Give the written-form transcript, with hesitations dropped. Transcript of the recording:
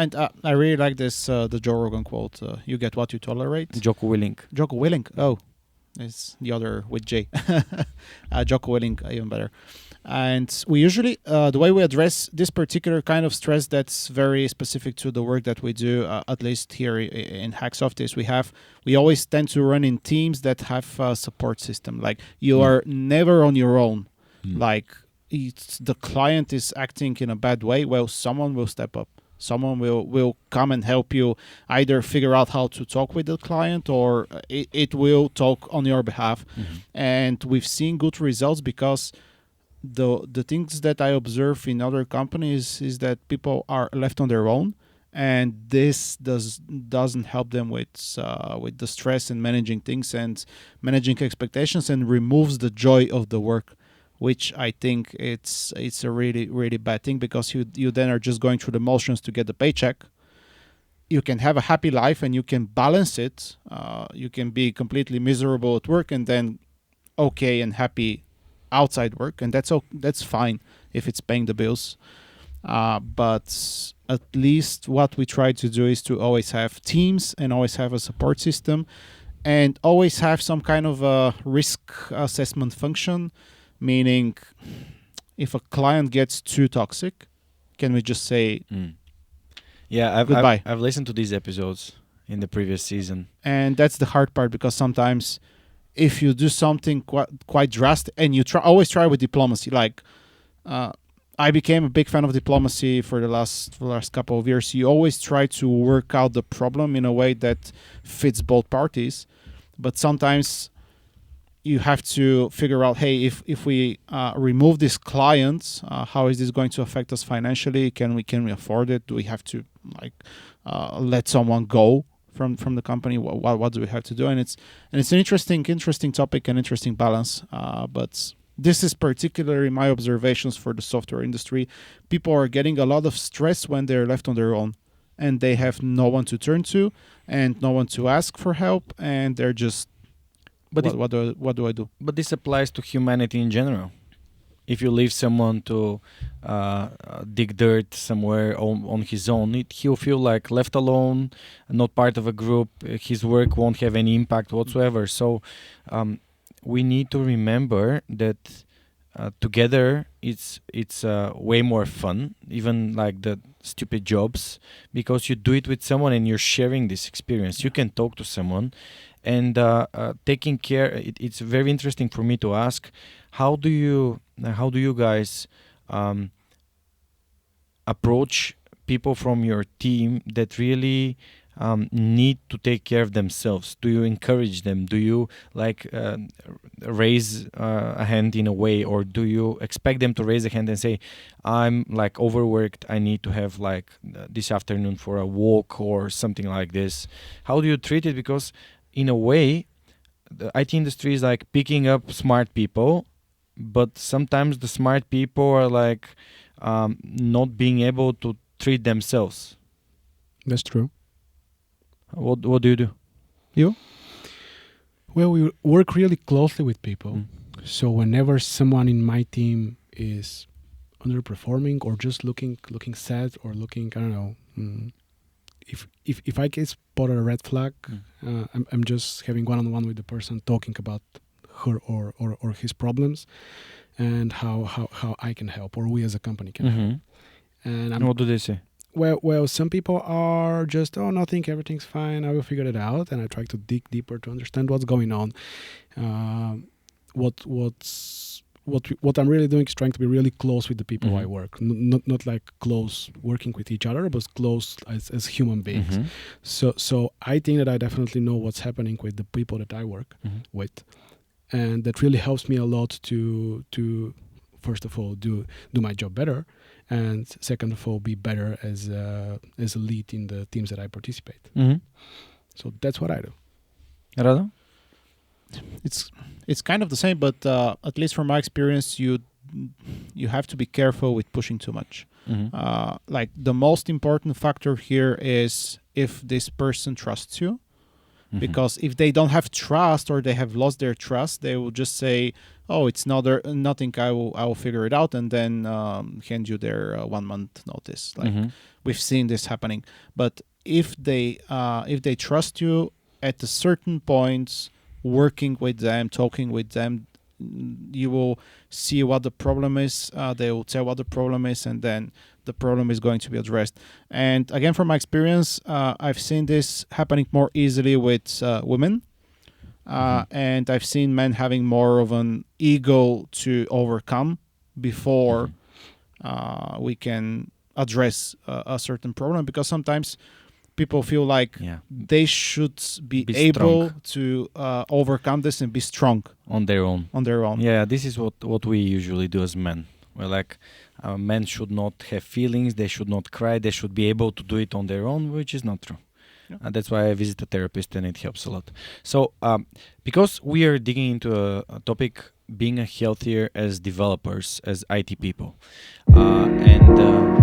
And I really like this, the Joe Rogan quote, you get what you tolerate. Jocko Willink. Jocko Willink. Oh, it's the other with J. Jocko Willink, even better. And we usually, the way we address this particular kind of stress that's very specific to the work that we do, at least here in Hacksoft, is we always tend to run in teams that have a support system. Like you are never on your own. Like the client is acting in a bad way. Well, someone will step up. Someone will come and help you either figure out how to talk with the client, or it will talk on your behalf. And we've seen good results because the things that I observe in other companies is that people are left on their own, and this doesn't help them with the stress and managing things and managing expectations, and removes the joy of the work, which I think it's a really, really bad thing, because you then are just going through the motions to get the paycheck. You can have a happy life and you can balance it. You can be completely miserable at work and then okay and happy outside work, and that's fine if it's paying the bills. But at least what we try to do is to always have teams and always have a support system, and always have some kind of a risk assessment function. Meaning, if a client gets too toxic, can we just say, goodbye? I've listened to these episodes in the previous season. And that's the hard part, because sometimes if you do something quite drastic, and you always try with diplomacy, like I became a big fan of diplomacy for the last couple of years. You always try to work out the problem in a way that fits both parties, but sometimes you have to figure out, hey, if we remove this client, how is this going to affect us financially? Can we afford it? Do we have to let someone go from the company? What do we have to do? And it's an interesting topic and interesting balance. But this is particularly my observations for the software industry. People are getting a lot of stress when they're left on their own, and they have no one to turn to and no one to ask for help, and they're just, what do I do? But this applies to humanity in general. If you leave someone to dig dirt somewhere on his own, he'll feel like left alone, not part of a group. His work won't have any impact whatsoever. So we need to remember that together it's way more fun, even like the stupid jobs, because you do it with someone and you're sharing this experience. You can talk to someone. And taking care, it's very interesting for me to ask, how do you guys approach people from your team that really need to take care of themselves? Do you encourage them? Do you raise a hand in a way, or do you expect them to raise a hand and say, I'm overworked, I need to have this afternoon for a walk or something like this? How do you treat it? Because in a way, the IT industry is picking up smart people, but sometimes the smart people are not being able to treat themselves. That's true. What do you do? You? Well, we work really closely with people. So whenever someone in my team is underperforming or just looking sad or looking, I don't know, if I can spot a red flag, I'm just having one-on-one with the person, talking about her or his problems, and how I can help, or we as a company can help. And what do they say? Well, some people are just, nothing, everything's fine, I will figure it out, and I try to dig deeper to understand what's going on. What I'm really doing is trying to be really close with the people I work, not close working with each other, but close as human beings. So I think that I definitely know what's happening with the people that I work with, and that really helps me a lot to first of all do my job better, and second of all be better as a lead in the teams that I participate. So that's what I do. Rado? It's kind of the same, but at least from my experience, you have to be careful with pushing too much. The most important factor here is if this person trusts you, Because if they don't have trust or they have lost their trust, they will just say, "Oh, it's nothing. I will figure it out," and then hand you their 1 month notice. Like we've seen this happening. But if they trust you at a certain point, working with them, talking with them, you will see what the problem is. They will tell what the problem is, and then the problem is going to be addressed. And again, from my experience, I've seen this happening more easily with women. And I've seen men having more of an ego to overcome before we can address a certain problem, because sometimes people feel like they should be able strong to overcome this and be strong on their own. Yeah, this is what we usually do as men. We're like, men should not have feelings, they should not cry, they should be able to do it on their own, which is not true. That's why I visit a therapist, and it helps a lot. So because we are digging into a topic, being healthier as developers, as IT people, and